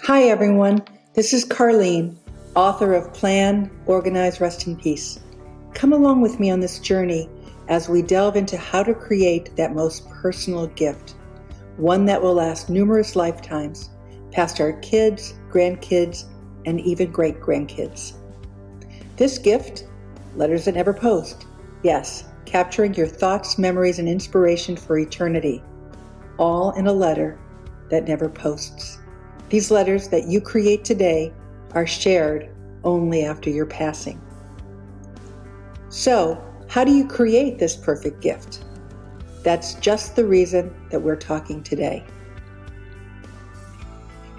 Hi everyone, this is Carlene, author of Plan, Organize, Rest in Peace. Come along with me on this journey as we delve into how to create that most personal gift, one that will last numerous lifetimes, past our kids, grandkids, and even great-grandkids. This gift, letters that never post. Yes, capturing your thoughts, memories, and inspiration for eternity, all in a letter that never posts. These letters that you create today are shared only after your passing. So, how do you create this perfect gift? That's just the reason that we're talking today.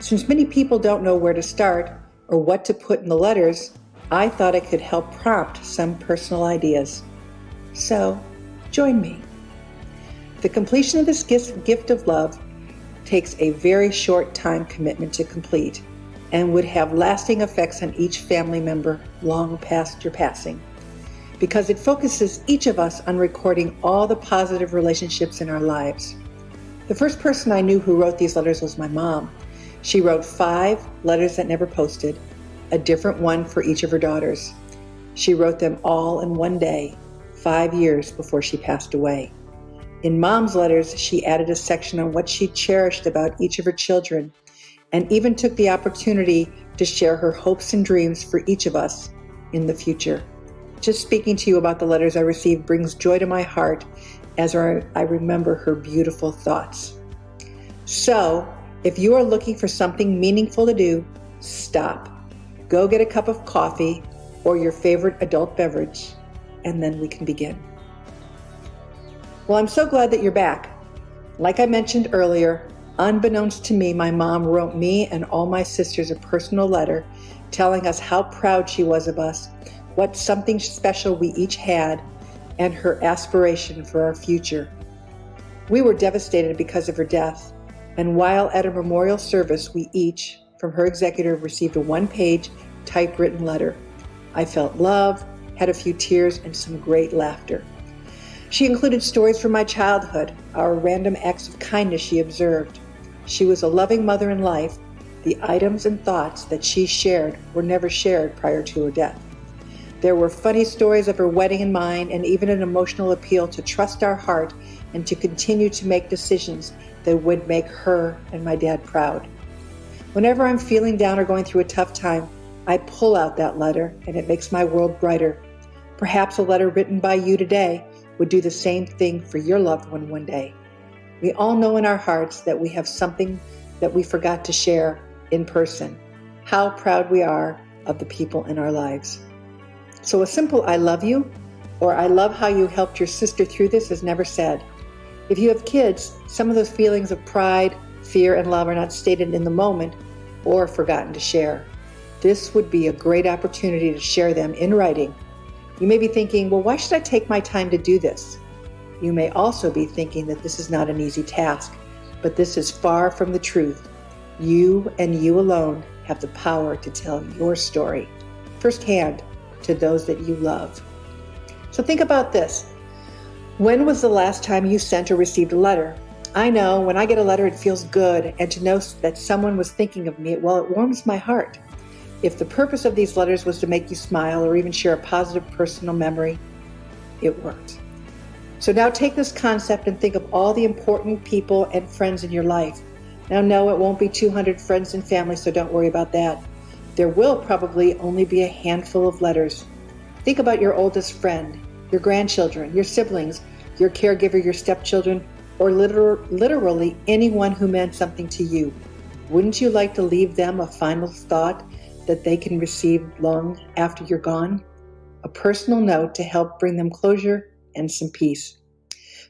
Since many people don't know where to start or what to put in the letters, I thought it could help prompt some personal ideas. So, join me. The completion of this gift of love takes a very short time commitment to complete and would have lasting effects on each family member long past your passing, because it focuses each of us on recording all the positive relationships in our lives. The first person I knew who wrote these letters was my mom. She wrote 5 letters that never posted, a different one for each of her daughters. She wrote them all in one day, 5 years before she passed away. In Mom's letters, she added a section on what she cherished about each of her children, and even took the opportunity to share her hopes and dreams for each of us in the future. Just speaking to you about the letters I received brings joy to my heart as I remember her beautiful thoughts. So, if you are looking for something meaningful to do, stop. Go get a cup of coffee or your favorite adult beverage, and then we can begin. Well, I'm so glad that you're back. Like I mentioned earlier, unbeknownst to me, my mom wrote me and all my sisters a personal letter telling us how proud she was of us, what something special we each had, and her aspiration for our future. We were devastated because of her death, and while at a memorial service, we each, from her executor, received a 1-page typewritten letter. I felt love, had a few tears, and some great laughter. She included stories from my childhood, our random acts of kindness she observed. She was a loving mother in life. The items and thoughts that she shared were never shared prior to her death. There were funny stories of her wedding in mind, and even an emotional appeal to trust our heart and to continue to make decisions that would make her and my dad proud. Whenever I'm feeling down or going through a tough time, I pull out that letter and it makes my world brighter. Perhaps a letter written by you today would do the same thing for your loved one day. We all know in our hearts that we have something that we forgot to share in person. How proud we are of the people in our lives. So a simple "I love you" or "I love how you helped your sister through this" is never said. If you have kids, some of those feelings of pride, fear, and love are not stated in the moment or forgotten to share. This would be a great opportunity to share them in writing. You may be thinking, well, why should I take my time to do this? You may also be thinking that this is not an easy task, but this is far from the truth. You and you alone have the power to tell your story firsthand to those that you love. So think about this. When was the last time you sent or received a letter? I know when I get a letter, it feels good, and to know that someone was thinking of me, well, it warms my heart. If the purpose of these letters was to make you smile or even share a positive personal memory, it worked. So now take this concept and think of all the important people and friends in your life. Now, no, it won't be 200 friends and family, so don't worry about that. There will probably only be a handful of letters. Think about your oldest friend, your grandchildren, your siblings, your caregiver, your stepchildren, or literally anyone who meant something to you. Wouldn't you like to leave them a final thought that they can receive long after you're gone? A personal note to help bring them closure and some peace.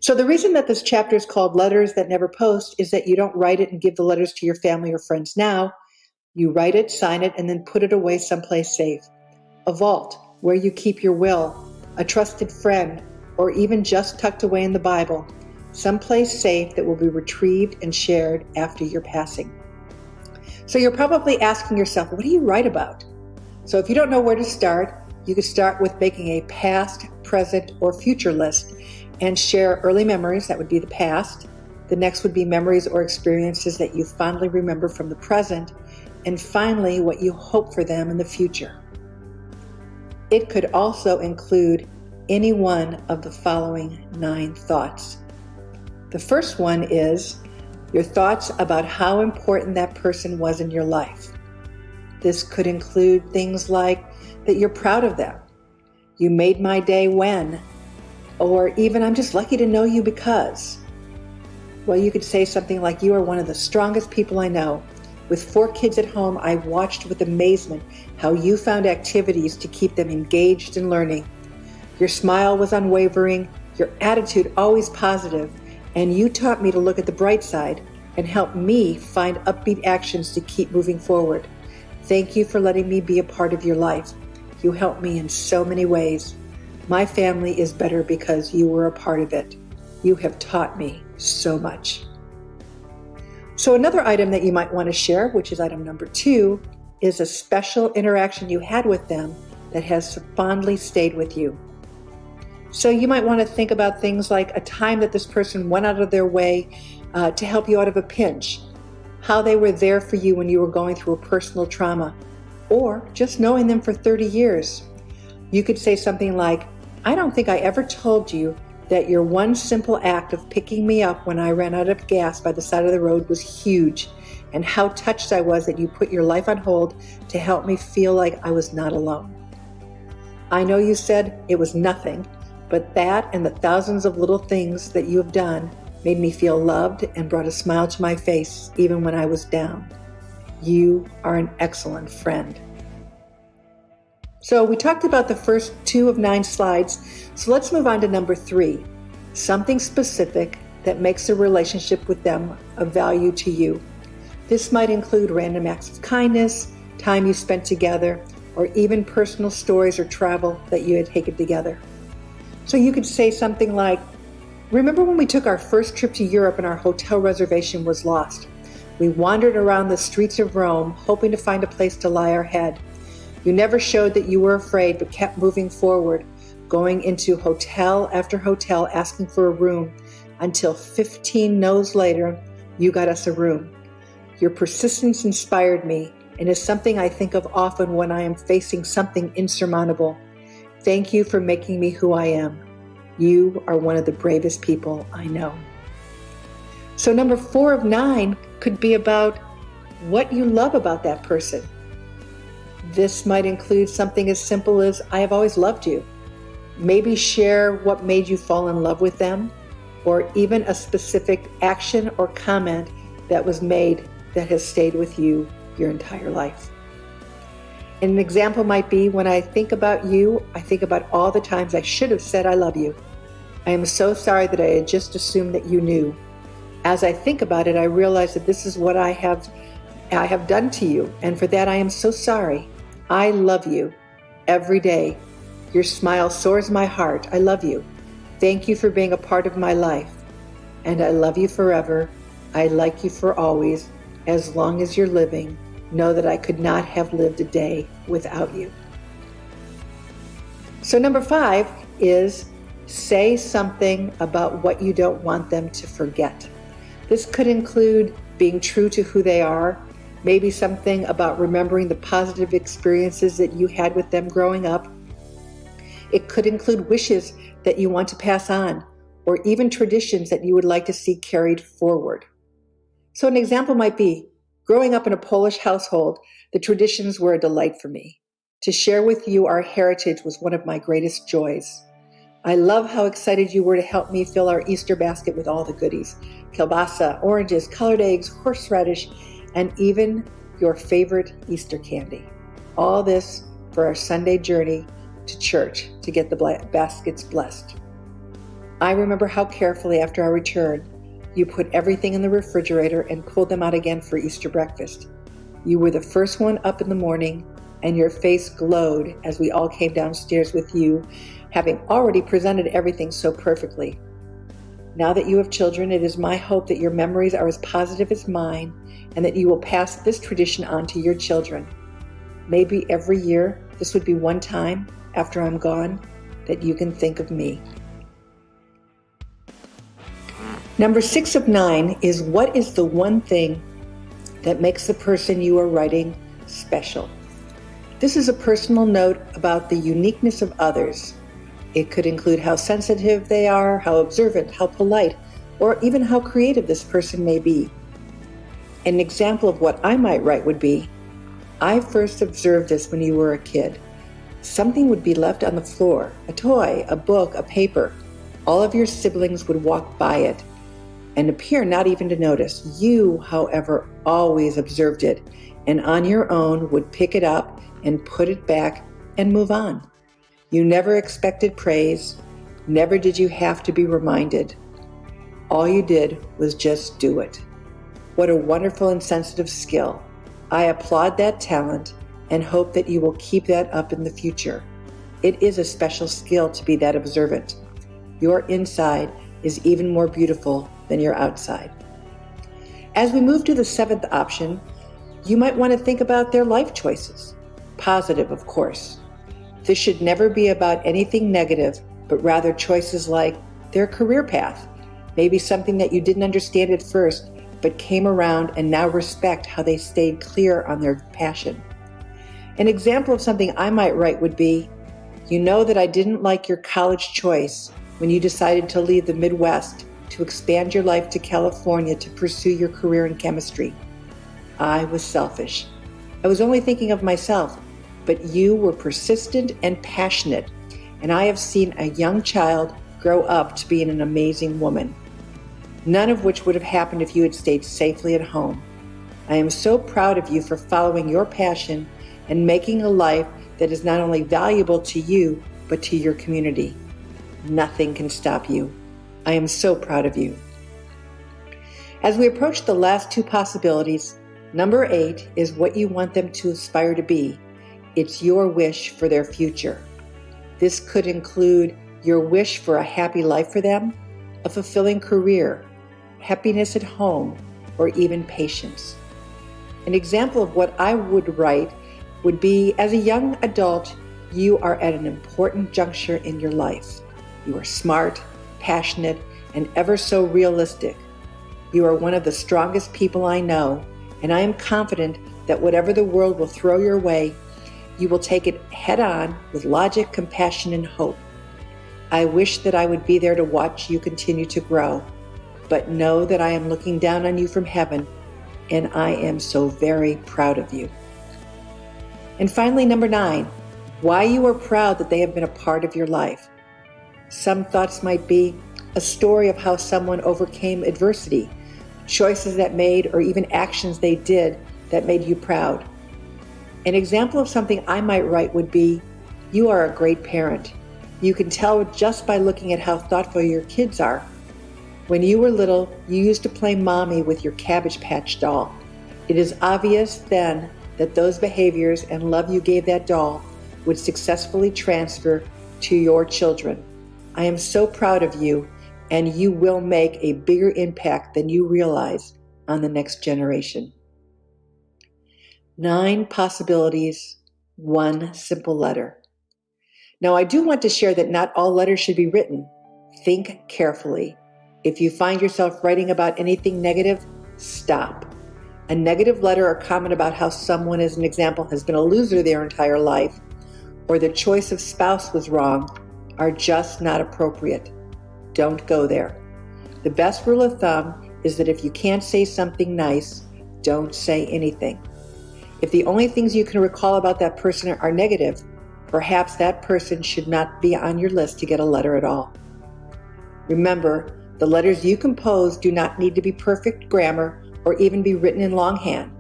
So the reason that this chapter is called Letters That Never Post is that you don't write it and give the letters to your family or friends now. You write it, sign it, and then put it away someplace safe. A vault where you keep your will, a trusted friend, or even just tucked away in the Bible, someplace safe that will be retrieved and shared after your passing. So you're probably asking yourself, what do you write about? So if you don't know where to start, you could start with making a past, present, or future list and share early memories, that would be the past, The next would be memories or experiences that you fondly remember from the present. And finally, what you hope for them in the future. It could also include any one of the following 9 thoughts. The first one is your thoughts about how important that person was in your life. This could include things like that you're proud of them, you made my day when, or even I'm just lucky to know you because. Well, you could say something like, you are one of the strongest people I know. With 4 kids at home, I watched with amazement how you found activities to keep them engaged and learning. Your smile was unwavering, your attitude always positive, and you taught me to look at the bright side and help me find upbeat actions to keep moving forward. Thank you for letting me be a part of your life. You helped me in so many ways. My family is better because you were a part of it. You have taught me so much. So another item that you might want to share, which is item number 2, is a special interaction you had with them that has fondly stayed with you. So you might want to think about things like a time that this person went out of their way to help you out of a pinch, how they were there for you when you were going through a personal trauma, or just knowing them for 30 years. You could say something like, I don't think I ever told you that your one simple act of picking me up when I ran out of gas by the side of the road was huge, and how touched I was that you put your life on hold to help me feel like I was not alone. I know you said it was nothing, but that and the thousands of little things that you have done made me feel loved and brought a smile to my face even when I was down. You are an excellent friend. So we talked about the first 2 of 9 slides, so let's move on to number 3, something specific that makes a relationship with them of value to you. This might include random acts of kindness, time you spent together, or even personal stories or travel that you had taken together. So you could say something like, remember when we took our first trip to Europe and our hotel reservation was lost? We wandered around the streets of Rome, hoping to find a place to lie our head. You never showed that you were afraid, but kept moving forward, going into hotel after hotel, asking for a room, until 15 no's later, you got us a room. Your persistence inspired me and is something I think of often when I am facing something insurmountable. Thank you for making me who I am. You are one of the bravest people I know. So number 4 of 9 could be about what you love about that person. This might include something as simple as, I have always loved you. Maybe share what made you fall in love with them, or even a specific action or comment that was made that has stayed with you your entire life. An example might be, when I think about you, I think about all the times I should have said I love you. I am so sorry that I had just assumed that you knew. As I think about it, I realize that this is what I have done to you, and for that I am so sorry. I love you every day. Your smile soars my heart. I love you. Thank you for being a part of my life. And I love you forever. I like you for always. As long as you're living, know that I could not have lived a day without you. So number 5 is say something about what you don't want them to forget. This could include being true to who they are, maybe something about remembering the positive experiences that you had with them growing up. It could include wishes that you want to pass on, or even traditions that you would like to see carried forward. So an example might be, growing up in a Polish household, the traditions were a delight for me. To share with you our heritage was one of my greatest joys. I love how excited you were to help me fill our Easter basket with all the goodies: kielbasa, oranges, colored eggs, horseradish, and even your favorite Easter candy. All this for our Sunday journey to church to get the baskets blessed. I remember how carefully, after our return, you put everything in the refrigerator and pulled them out again for Easter breakfast. You were the first one up in the morning, and your face glowed as we all came downstairs with you, having already presented everything so perfectly. Now that you have children, it is my hope that your memories are as positive as mine, and that you will pass this tradition on to your children. Maybe every year, this would be one time after I'm gone that you can think of me. Number 6 of 9 is, what is the one thing that makes the person you are writing special? This is a personal note about the uniqueness of others. It could include how sensitive they are, how observant, how polite, or even how creative this person may be. An example of what I might write would be, I first observed this when you were a kid. Something would be left on the floor, a toy, a book, a paper. All of your siblings would walk by it and appear not even to notice. You, however, always observed it, and on your own would pick it up and put it back and move on. You never expected praise, never did you have to be reminded. All you did was just do it. What a wonderful and sensitive skill. I applaud that talent and hope that you will keep that up in the future. It is a special skill to be that observant. Your inside is even more beautiful than your outside. As we move to the 7th option, you might want to think about their life choices. Positive, of course. This should never be about anything negative, but rather choices like their career path, maybe something that you didn't understand at first, but came around and now respect how they stayed clear on their passion. An example of something I might write would be, you know that I didn't like your college choice when you decided to leave the Midwest to expand your life to California to pursue your career in chemistry. I was selfish. I was only thinking of myself, but you were persistent and passionate, and I have seen a young child grow up to be an amazing woman. None of which would have happened if you had stayed safely at home. I am so proud of you for following your passion and making a life that is not only valuable to you, but to your community. Nothing can stop you. I am so proud of you. As we approach the last 2 possibilities, number 8 is what you want them to aspire to be. It's your wish for their future. This could include your wish for a happy life for them, a fulfilling career, happiness at home, or even patience. An example of what I would write would be, as a young adult, you are at an important juncture in your life. You are smart, passionate, and ever so realistic. You are one of the strongest people I know, and I am confident that whatever the world will throw your way, you will take it head on with logic, compassion, and hope. I wish that I would be there to watch you continue to grow, but know that I am looking down on you from heaven, and I am so very proud of you. And finally, number 9, why you are proud that they have been a part of your life. Some thoughts might be a story of how someone overcame adversity, choices that made, or even actions they did that made you proud. An example of something I might write would be, you are a great parent. You can tell just by looking at how thoughtful your kids are. When you were little, you used to play mommy with your Cabbage Patch doll. It is obvious then that those behaviors and love you gave that doll would successfully transfer to your children. I am so proud of you, and you will make a bigger impact than you realize on the next generation. 9 possibilities, 1 simple letter. Now, I do want to share that not all letters should be written. Think carefully. If you find yourself writing about anything negative, stop. A negative letter or comment about how someone, as an example, has been a loser their entire life, or the choice of spouse was wrong, are just not appropriate. Don't go there. The best rule of thumb is that if you can't say something nice, don't say anything. If the only things you can recall about that person are negative, perhaps that person should not be on your list to get a letter at all. Remember, the letters you compose do not need to be perfect grammar or even be written in longhand.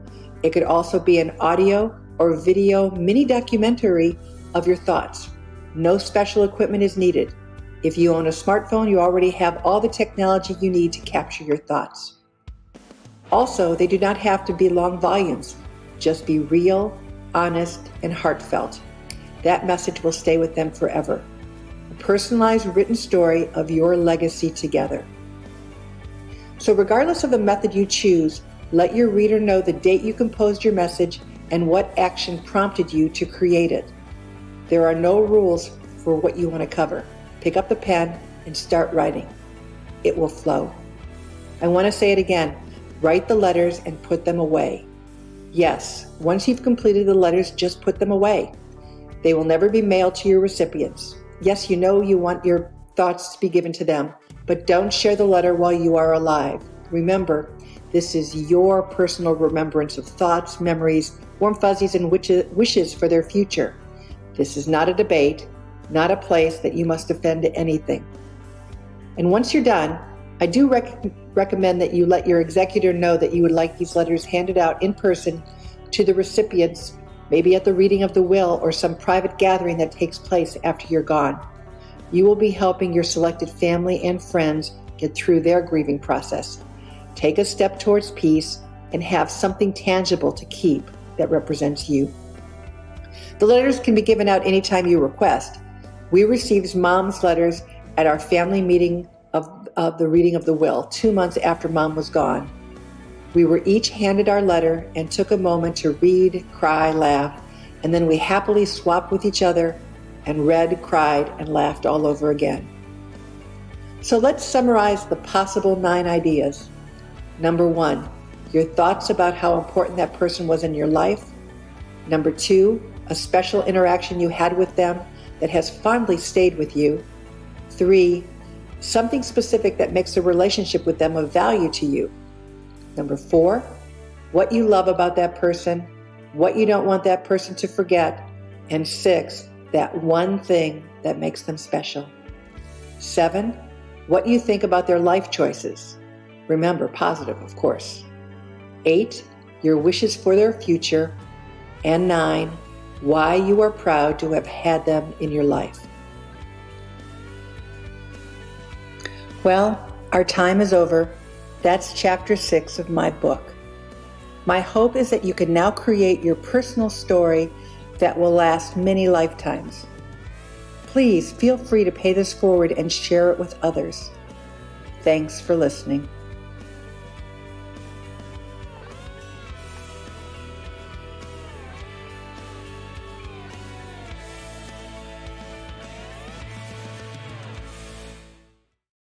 It could also be an audio or video mini documentary of your thoughts. No special equipment is needed. If you own a smartphone, you already have all the technology you need to capture your thoughts. Also, they do not have to be long volumes. Just be real, honest, and heartfelt. That message will stay with them forever. A personalized written story of your legacy together. So regardless of the method you choose, let your reader know the date you composed your message and what action prompted you to create it. There are 'no rules for what you want to cover. Pick up the pen and start writing. It will flow. I want to say it again. Write the letters and put them away. Yes, once you've completed the letters, just put them away. They will never be mailed to your recipients. Yes, you know you want your thoughts to be given to them, but don't share the letter while you are alive. Remember, this is your personal remembrance of thoughts, memories, warm fuzzies, and wishes for their future. This is not a debate, not a place that you must defend anything. And once you're done, I do recommend that you let your executor know that you would like these letters handed out in person to the recipients, maybe at the reading of the will or some private gathering that takes place after you're gone. You will be helping your selected family and friends get through their grieving process. Take a step towards peace and have something tangible to keep that represents you. The letters can be given out anytime you request. We received Mom's letters at our family meeting of the reading of the will 2 months after Mom was gone. We were each handed our letter and took a moment to read, cry, laugh, and then we happily swapped with each other and read, cried, and laughed all over again. So let's summarize the possible 9 ideas. Number 1, your thoughts about how important that person was in your life. Number 2, a special interaction you had with them that has fondly stayed with you. 3, something specific that makes a relationship with them of value to you. Number 4, what you love about that person, what you don't want that person to forget. And 6, that one thing that makes them special. 7, what you think about their life choices. Remember, positive, of course. 8, your wishes for their future. And 9, why you are proud to have had them in your life. Well, our time is over. That's chapter 6 of my book. My hope is that you can now create your personal story that will last many lifetimes. Please feel free to pay this forward and share it with others. Thanks for listening.